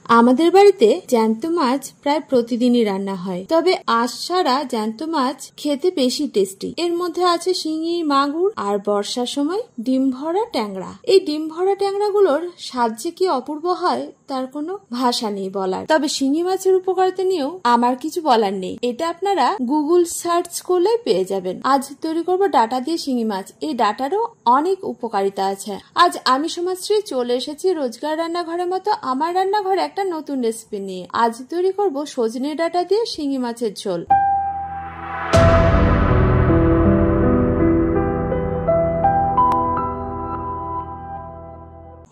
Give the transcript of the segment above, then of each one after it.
আমাদের বাড়িতে জ্যান্ত মাছ প্রায় প্রতিদিনই রান্না হয়, তবে আঁশ ছাড়া জ্যান্ত মাছ খেতে বেশি টেস্টি। এর মধ্যে আছে শিঙি, মাগুর আর বর্ষার সময় ডিম ভরা ট্যাংরা। এই ডিম ভরা ট্যাংরা গুলোর স্বাদ যে কি অপূর্ব হয় তার কোনো ভাষা নেই বলার। তবে শিঙি মাছের উপকারিতা নিয়েও আমার কিছু বলার নেই, এটা আপনারা গুগল সার্চ করলে পেয়ে যাবেন। আজ তৈরি করব ডাটা দিয়ে শিঙি মাছ। এই ডাটারও অনেক উপকারিতা আছে। আজ আমি সমাজশ্রী চলে এসেছি রোজগার রান্নাঘরের মতো আমার রান্নাঘরে একটা নতুন রেসিপি নিয়ে। আজ তৈরি করব সজনে ডাটা দিয়ে শিঙি মাছের ঝোল।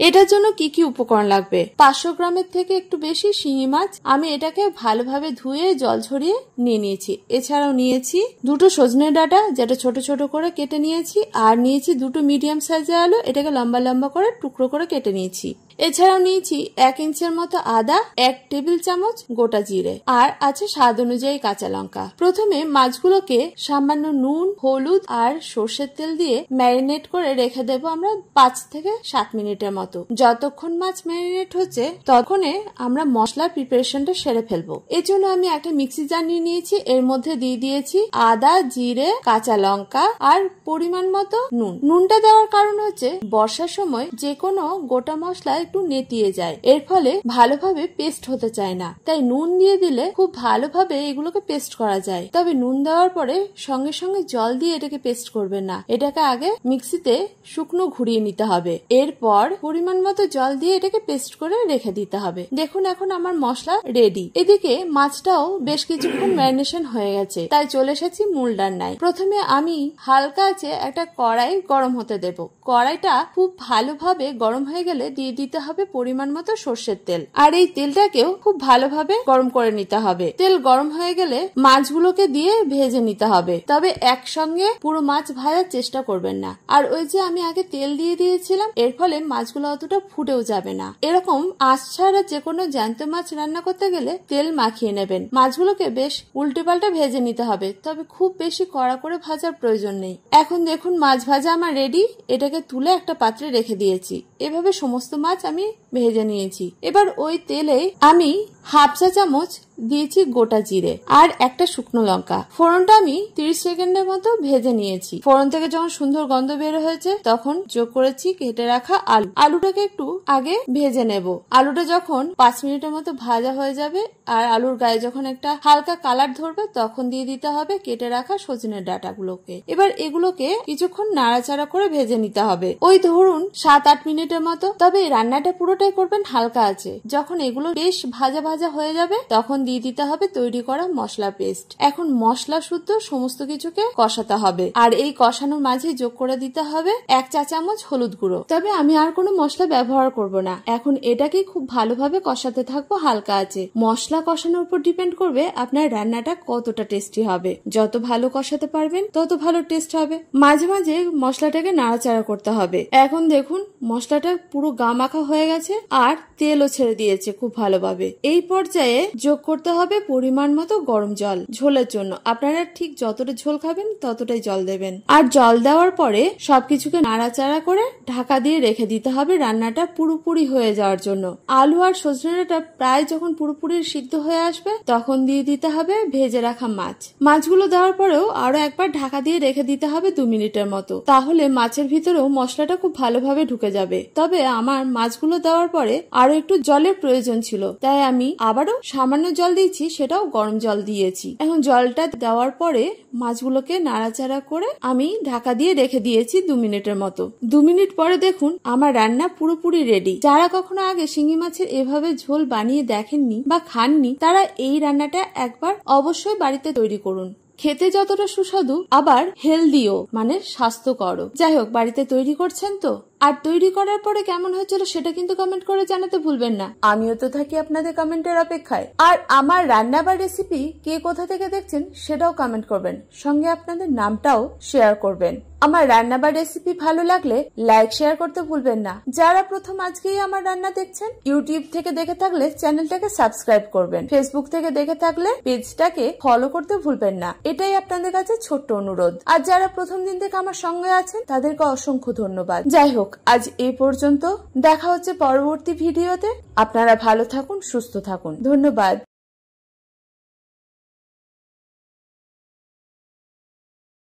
এটার জন্য কি কি উপকরণ লাগবে? 500 গ্রামের থেকে একটু বেশি শিঙি মাছ। আমি এটাকে ভালোভাবে ধুয়ে জল ঝরিয়ে নিয়ে নিয়েছি। এছাড়াও নিয়েছি দুটো সজনে ডাঁটা, যেটা ছোট ছোট করে কেটে নিয়েছি। আর নিয়েছি দুটো মিডিয়াম সাইজের আলু, এটাকে লম্বা লম্বা করে টুকরো করে কেটে নিয়েছি। এছাড়াও নিয়েছি 1 ইঞ্চের মতো আদা, 1 টেবিল চামচ গোটা জিরে, আর আছে স্বাদ অনুযায়ী কাঁচা লঙ্কা। প্রথমে মাছগুলোকে সামান্য নুন, হলুদ আর সর্ষের তেল দিয়ে ম্যারিনেট করে রেখে দেবো আমরা 5 থেকে 7 মিনিটের মতো। যতক্ষণ মাছ ম্যারিনেট হচ্ছে ততক্ষণে আমরা মশলার প্রিপারেশনটা সেরে ফেলবো। এর জন্য আমি একটা মিক্সি জার নিয়ে নিয়েছি। এর মধ্যে দিয়ে দিয়েছি আদা, জিরে, কাঁচা লঙ্কা আর পরিমাণ মতো নুন। নুনটা দেওয়ার কারণ হচ্ছে বর্ষার সময় যে কোনো গোটা মশলা একটু নেতিয়ে যায়, এর ফলে ভালোভাবে পেস্ট হতে চায় না। তাই নুন দিয়ে দিলে খুব ভালোভাবে এগুলোকে পেস্ট করা যায়। তবে নুন দেওয়ার পরে সঙ্গে সঙ্গে জল দিয়ে এটাকে পেস্ট করবেন না, এটাকে আগে মিক্সিতে শুকনো ঘুরিয়ে নিতে হবে। এরপর পরিমাণ মতো জল দিয়ে এটাকে পেস্ট করে রেখে দিতে হবে। দেখুন এখন আমার মশলা রেডি। এদিকে মাছটাও বেশ কিছুক্ষণ ম্যারিনেশন হয়ে গেছে, তাই চলে এসেছি মূল রান্নায়। প্রথমে আমি হালকা আছে একটা কড়াই গরম হতে দেব। কড়াইটা খুব ভালোভাবে গরম হয়ে গেলে দিয়ে দিতে হবে পরিমাণ মতো সর্ষের তেল। আর এই তেলটাকেও খুব ভালোভাবে গরম করে নিতে হবে। তেল গরম হয়ে গেলে মাছগুলোকে দিয়ে ভেজে নিতে হবে, তবে একসঙ্গে পুরো মাছ ভাজার চেষ্টা করবেন না। আর ওই যে আমি আগে তেল দিয়ে দিয়েছিলাম, এর ফলে মাছগুলো অতটা ফুটেও যাবে না। এরকম আঁশ ছাড়া যে কোনো জ্যান্ত মাছ রান্না করতে গেলে তেল মাখিয়ে নেবেন। মাছগুলোকে বেশ উল্টে পাল্টা ভেজে নিতে হবে, তবে খুব বেশি কড়া করে ভাজার প্রয়োজন নেই। এখন দেখুন মাছ ভাজা আমার রেডি। এটাকে তুলে একটা পাত্রে রেখে দিয়েছি। এভাবে সমস্ত মাছ আমি ভেজে নিয়েছি। এবার ওই তেলে আমি হাফ চা চামচ দিয়েছি গোটা জিরে আর একটা শুকনো লঙ্কা। ফোড়নটা আমি 30 সেকেন্ডের মতো ভেজে নিয়েছি। ফোড়ন থেকে যখন সুন্দর গন্ধ বের হয়েছে তখন যোগ করেছি কেটে রাখা আলু। আলুটাকে একটু আগে ভেজে নেব। আলুটা যখন 5 মিনিটের মতো ভাজা হয়ে যাবে আর আলুর গায়ে যখন একটা হালকা কালার ধরবে তখন দিয়ে দিতে হবে কেটে রাখা সজনের ডাঁটাগুলোকে। এবার এগুলোকে কিছুক্ষণ নাড়াচাড়া করে ভেজে নিতে হবে, ওই ধরুন 7-8 মিনিটের মতো। তবে এই রান্নাটা পুরোটাই করবেন হালকা আছে। যখন এগুলো বেশ ভাজা ভাজা হয়ে যাবে তখন দিয়ে দিতে হবে তৈরি করা মশলা পেস্ট। এখন মশলা শুদ্ধ সমস্ত কিছুকে কষাতে হবে, আর এই কষানোর মাঝে যোগ করে দিতে হবে 1 চা চামচ হলুদ গুঁড়ো। তবে আমি আর কোনো মশলা ব্যবহার করব না। এখন এটাকে খুব ভালোভাবে কষাতে থাকবো হালকা আছে। মশলা কষানোর উপর ডিপেন্ড করবে আপনার রান্নাটা কতটা টেস্টি হবে। যত ভালো কষাতে পারবেন তত ভালো টেস্ট হবে। মাঝে মাঝে মশলাটাকে নাড়াচাড়া করতে হবে। এখন দেখুন মশলাটা পুরো গা মাখা হয়ে গেছে আর তেলও ছেড়ে দিয়েছে খুব ভালোভাবে। এই পর্যায়ে যোগ করতে হবে পরিমাণ মতো গরম জল ঝোলের জন্য। আপনারা ঠিক যতটা ঝোল খাবেন ততটাই জল দেবেন। আর জল দেওয়ার পরে সবকিছুকে নাড়াচাড়া করে ঢাকা দিয়ে রেখে দিতে হবে রান্নাটা পুরোপুরি হয়ে যাওয়ার জন্য। আলু আর সজনেটা প্রায় যখন পুরোপুরি সিদ্ধ হয়ে আসবে তখন দিয়ে দিতে হবে ভেজে রাখা মাছ। মাছগুলো দেওয়ার পরেও আরো একবার ঢাকা দিয়ে রেখে দিতে হবে 2 মিনিটের মতো। তাহলে মাছের ভিতরেও মশলাটা খুব ভালোভাবে ঢুকে যাবে। তবে আমার মাছগুলো দেওয়ার পরে আরো একটু জলের প্রয়োজন ছিল, তাই আমি আবারও সামান্য জল দিয়েছি, সেটাও গরম জল দিয়েছি। এখন জলটা দেওয়ার পরে মাছগুলোকে নাড়াচাড়া করে আমি ঢাকা দিয়ে রেখে দিয়েছি 2 মিনিটের মতো। 2 মিনিট পরে দেখুন আমার রান্না পুরোপুরি রেডি। যারা কখনো আগে শিঙি মাছের এভাবে ঝোল বানিয়ে দেখেননি বা খাননি তারা এই রান্নাটা একবার অবশ্যই বাড়িতে তৈরি করুন। খেতে যতটা সুস্বাদু আবার হেলদিও, মানে স্বাস্থ্যকরও। যাই হোক, বাড়িতে তৈরি করছেন তো? আর তৈরি করার পরে কেমন হয়েছিল সেটা কিন্তু কমেন্ট করে জানাতে ভুলবেন না। আমিও তো থাকি আপনাদের কমেন্টের অপেক্ষায়। আর আমার রান্না বা রেসিপি কে কোথা থেকে দেখছেন সেটাও কমেন্ট করবেন, সঙ্গে আপনাদের নামটাও শেয়ার করবেন। আমার রান্না বা রেসিপি ভালো লাগলে লাইক শেয়ার করতে ভুলবেন না। যারা প্রথম আজকেই আমার রান্না দেখছেন, ইউটিউব থেকে দেখে থাকলে চ্যানেলটাকে সাবস্ক্রাইব করবেন। ফেসবুক থেকে দেখে থাকলে পেজটাকে ফলো করতে ভুলবেন না। এটাই আপনাদের কাছে ছোট্ট অনুরোধ। আর যারা প্রথম দিন থেকে আমার সঙ্গে আছেন তাদেরকে অসংখ্য ধন্যবাদ। যাই হোক, আজ এই পর্যন্ত। দেখা হচ্ছে পরবর্তী ভিডিওতে। আপনারা ভালো থাকুন, সুস্থ থাকুন। ধন্যবাদ।